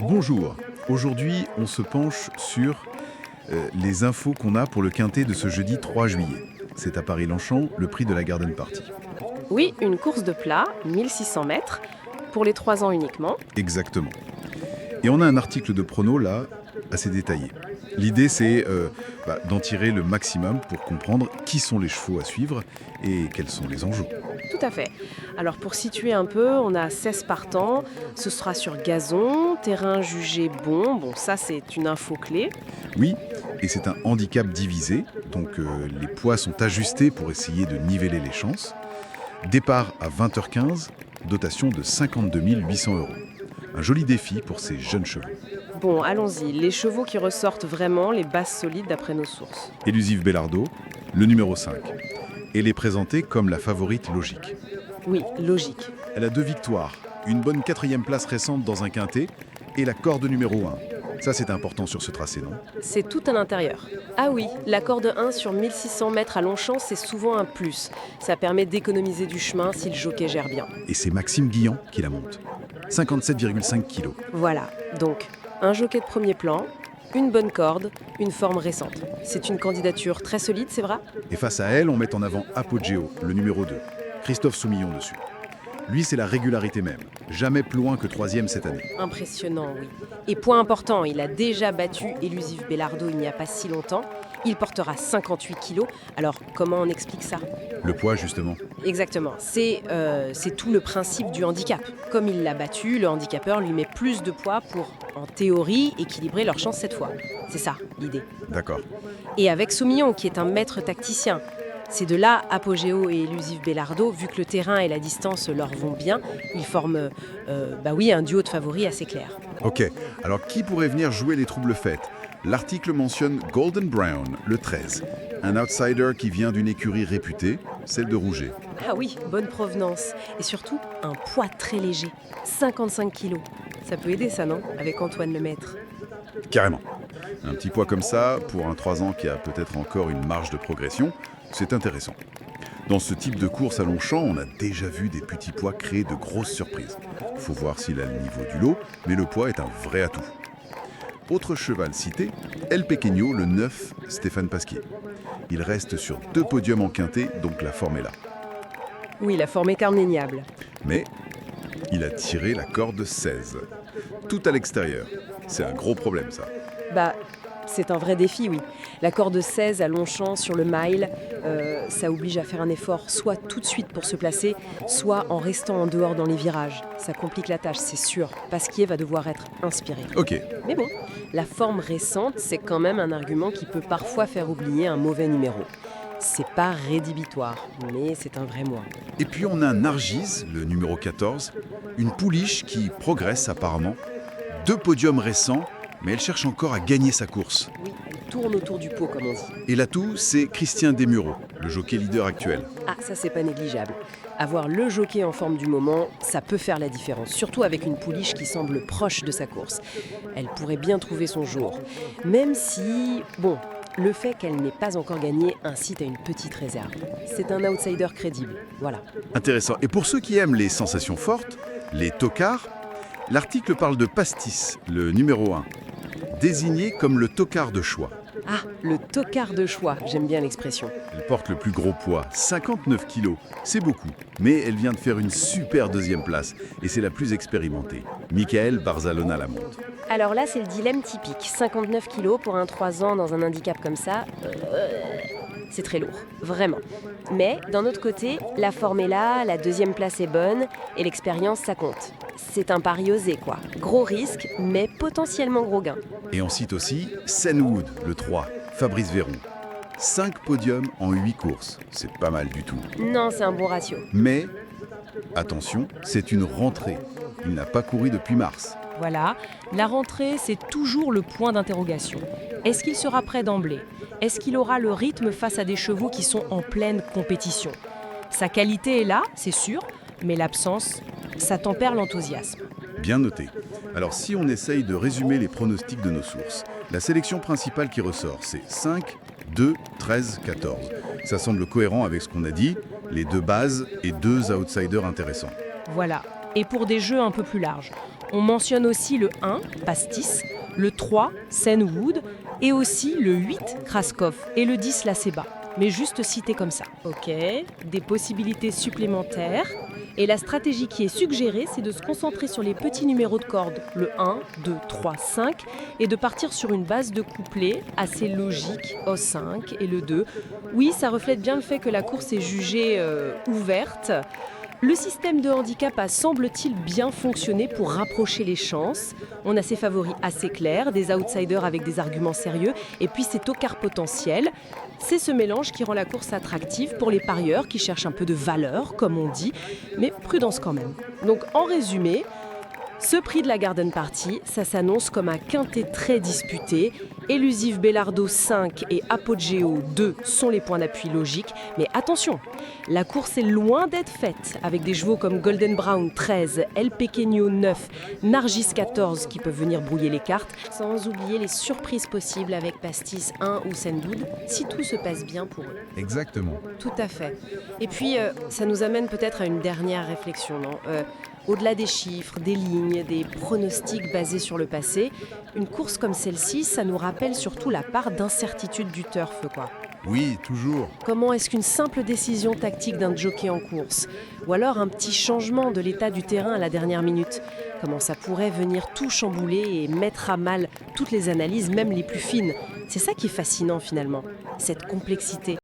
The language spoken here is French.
Bonjour, aujourd'hui on se penche sur les infos qu'on a pour le quintet de ce jeudi 3 juillet. C'est à Paris-Longchamp, le prix de la Garden Party. Oui, une course de plat, 1600 mètres, pour les 3 ans uniquement. Exactement. Et on a un article de prono là, assez détaillé. L'idée c'est d'en tirer le maximum pour comprendre qui sont les chevaux à suivre et quels sont les enjeux. Tout à fait. Alors pour situer un peu, on a 16 partants, ce sera sur gazon, terrain jugé bon, ça c'est une info clé. Oui, et c'est un handicap divisé, donc les poids sont ajustés pour essayer de niveler les chances. Départ à 20h15, dotation de 52 800 €. Un joli défi pour ces jeunes chevaux. Bon, allons-y, les chevaux qui ressortent vraiment, les bases solides d'après nos sources. Élusive Bellardo, le numéro 5. Elle est présentée comme la favorite logique. Oui, logique. Elle a 2 victoires, une bonne 4e place récente dans un quintet et la corde numéro 1. Ça c'est important sur ce tracé, non? C'est tout à l'intérieur. Ah oui, la corde 1 sur 1600 mètres à Longchamp, c'est souvent un plus. Ça permet d'économiser du chemin si le jockey gère bien. Et c'est Maxime Guillan qui la monte. 57,5 kg. Voilà, donc un jockey de premier plan, une bonne corde, une forme récente. C'est une candidature très solide, c'est vrai? Et face à elle, on met en avant Apogeo, le numéro 2. Christophe Soumillon dessus. Lui, c'est la régularité même. Jamais plus loin que 3e cette année. Impressionnant, oui. Et point important, il a déjà battu Élusive Bellardo il n'y a pas si longtemps. Il portera 58 kilos. Alors, comment on explique ça? Le poids, justement. Exactement. C'est tout le principe du handicap. Comme il l'a battu, le handicapeur lui met plus de poids pour, en théorie, équilibrer leurs chances cette fois. C'est ça, l'idée. D'accord. Et avec Soumillon, qui est un maître tacticien. C'est de là, Apogeo et Élusive Bellardo, vu que le terrain et la distance leur vont bien, ils forment un duo de favoris assez clair. Ok, alors qui pourrait venir jouer les troubles fêtes? L'article mentionne Golden Brown, le 13. Un outsider qui vient d'une écurie réputée, celle de Rouget. Ah oui, bonne provenance. Et surtout, un poids très léger, 55 kilos. Ça peut aider ça, non? Avec Antoine Lemaître. Carrément. Un petit poids comme ça, pour un 3 ans qui a peut-être encore une marge de progression, c'est intéressant. Dans ce type de course à Longchamp, on a déjà vu des petits poids créer de grosses surprises. Faut voir s'il a le niveau du lot, mais le poids est un vrai atout. Autre cheval cité, El Pequeño, le 9, Stéphane Pasquier. Il reste sur 2 podiums en quintet, donc la forme est là. Oui, la forme est indéniable. Mais il a tiré la corde 16. Tout à l'extérieur. C'est un gros problème, ça. C'est un vrai défi, oui. La corde 16 à Longchamp sur le mile, ça oblige à faire un effort soit tout de suite pour se placer, soit en restant en dehors dans les virages. Ça complique la tâche, c'est sûr. Pasquier va devoir être inspiré. Ok. Mais bon, la forme récente, c'est quand même un argument qui peut parfois faire oublier un mauvais numéro. C'est pas rédhibitoire, mais c'est un vrai moins. Et puis on a Nargis, le numéro 14, une pouliche qui progresse apparemment. 2 podiums récents, mais elle cherche encore à gagner sa course. Oui, elle tourne autour du pot, comme on dit. Et l'atout, c'est Christian Desmureaux, le jockey leader actuel. Ah, ça c'est pas négligeable. Avoir le jockey en forme du moment, ça peut faire la différence, surtout avec une pouliche qui semble proche de sa course. Elle pourrait bien trouver son jour. Même si, le fait qu'elle n'ait pas encore gagné incite à une petite réserve. C'est un outsider crédible, voilà. Intéressant. Et pour ceux qui aiment les sensations fortes, les tocards, l'article parle de Pastis, le numéro 1, désigné comme le tocard de choix. Ah, le tocard de choix, j'aime bien l'expression. Elle porte le plus gros poids, 59 kilos. C'est beaucoup, mais elle vient de faire une super 2e place et c'est la plus expérimentée. Michael Barzalona la monte. Alors là, c'est le dilemme typique. 59 kilos pour un 3 ans dans un handicap comme ça, c'est très lourd, vraiment. Mais d'un autre côté, la forme est là, la 2e place est bonne et l'expérience, ça compte. C'est un pari osé, quoi. Gros risque, mais potentiellement gros gain. Et on cite aussi Senwood, le 3, Fabrice Véron. 5 podiums en 8 courses, c'est pas mal du tout. Non, c'est un bon ratio. Mais, attention, c'est une rentrée. Il n'a pas couru depuis mars. Voilà, la rentrée, c'est toujours le point d'interrogation. Est-ce qu'il sera prêt d'emblée? Est-ce qu'il aura le rythme face à des chevaux qui sont en pleine compétition? Sa qualité est là, c'est sûr, mais l'absence, ça tempère l'enthousiasme. Bien noté. Alors si on essaye de résumer les pronostics de nos sources, la sélection principale qui ressort, c'est 5, 2, 13, 14. Ça semble cohérent avec ce qu'on a dit, les 2 bases et 2 outsiders intéressants. Voilà, et pour des jeux un peu plus larges. On mentionne aussi le 1, Pastis, le 3, Senwood, et aussi le 8, Kraskov, et le 10, Laceba. Mais juste cité comme ça. Ok, des possibilités supplémentaires. Et la stratégie qui est suggérée, c'est de se concentrer sur les petits numéros de cordes, le 1, 2, 3, 5, et de partir sur une base de couplet assez logique, Os5 et le 2. Oui, ça reflète bien le fait que la course est jugée ouverte. Le système de handicap a, semble-t-il, bien fonctionné pour rapprocher les chances. On a ses favoris assez clairs, des outsiders avec des arguments sérieux, et puis ses tocards potentiels. C'est ce mélange qui rend la course attractive pour les parieurs qui cherchent un peu de valeur, comme on dit, mais prudence quand même. Donc en résumé, ce prix de la Garden Party, ça s'annonce comme un quintet très disputé. Elusive Bellardo 5 et Apogeo 2 sont les points d'appui logiques. Mais attention, la course est loin d'être faite, avec des chevaux comme Golden Brown 13, El Pequeño 9, Nargis 14 qui peuvent venir brouiller les cartes, sans oublier les surprises possibles avec Pastis 1 ou Senwood, si tout se passe bien pour eux. Exactement. Tout à fait. Et puis, ça nous amène peut-être à une dernière réflexion, non Au-delà des chiffres, des lignes, des pronostics basés sur le passé, une course comme celle-ci, ça nous rappelle surtout la part d'incertitude du turf, quoi. Oui, toujours. Comment est-ce qu'une simple décision tactique d'un jockey en course, ou alors un petit changement de l'état du terrain à la dernière minute, comment ça pourrait venir tout chambouler et mettre à mal toutes les analyses, même les plus fines. C'est ça qui est fascinant finalement, cette complexité.